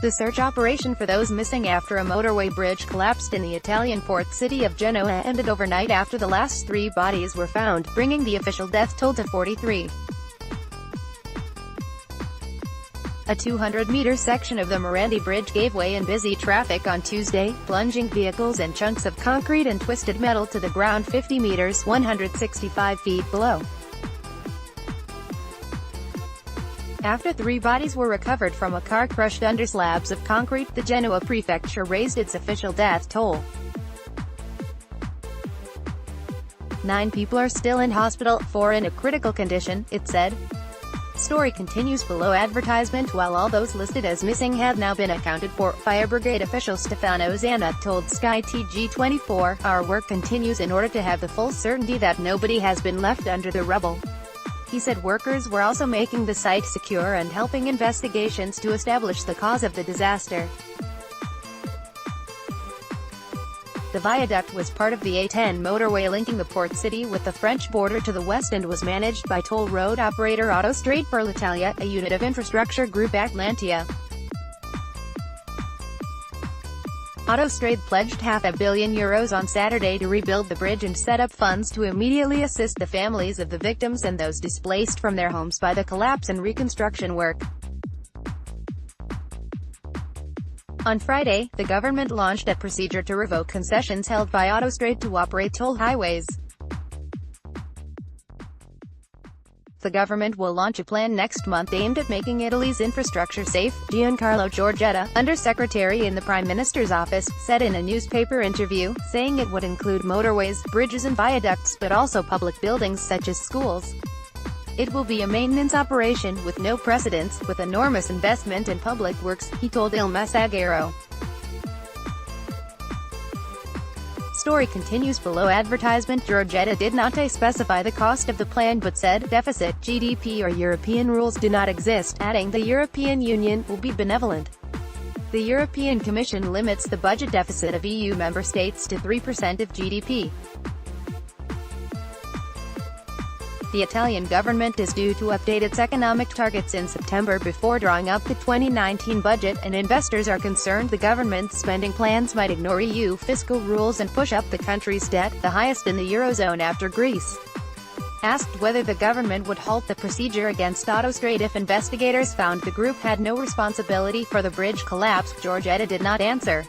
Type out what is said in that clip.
The search operation for those missing after a motorway bridge collapsed in the Italian port city of Genoa ended overnight after the last 3 bodies were found, bringing the official death toll to 43. A 200-meter section of the Morandi Bridge gave way in busy traffic on Tuesday, plunging vehicles and chunks of concrete and twisted metal to the ground 50 meters 165 feet below. After 3 bodies were recovered from a car crushed under slabs of concrete, the Genoa prefecture raised its official death toll. 9 people are still in hospital, 4 in a critical condition, it said. Story continues below advertisement. While all those listed as missing had now been accounted for, Fire Brigade official Stefano Zanna told Sky TG24, "Our work continues in order to have the full certainty that nobody has been left under the rubble." He said workers were also making the site secure and helping investigations to establish the cause of the disaster. The viaduct was part of the A10 motorway linking the port city with the French border to the west and was managed by toll road operator Autostrade per l'Italia, a unit of infrastructure group Atlantia. Autostrade pledged €500 million on Saturday to rebuild the bridge and set up funds to immediately assist the families of the victims and those displaced from their homes by the collapse and reconstruction work. On Friday, the government launched a procedure to revoke concessions held by Autostrade to operate toll highways. The government will launch a plan next month aimed at making Italy's infrastructure safe, Giancarlo Giorgetta, Undersecretary in the Prime Minister's office, said in a newspaper interview, saying it would include motorways, bridges and viaducts, but also public buildings such as schools. It will be a maintenance operation with no precedents, with enormous investment in public works, he told Il Messaggero. Story continues below advertisement. Giorgetta did not specify the cost of the plan but said, deficit, GDP or European rules do not exist, adding, the European Union will be benevolent. The European Commission limits the budget deficit of EU member states to 3% of GDP. The Italian government is due to update its economic targets in September before drawing up the 2019 budget, and investors are concerned the government's spending plans might ignore EU fiscal rules and push up the country's debt, the highest in the Eurozone after Greece. Asked whether the government would halt the procedure against Autostrade if investigators found the group had no responsibility for the bridge collapse, Giorgetta did not answer.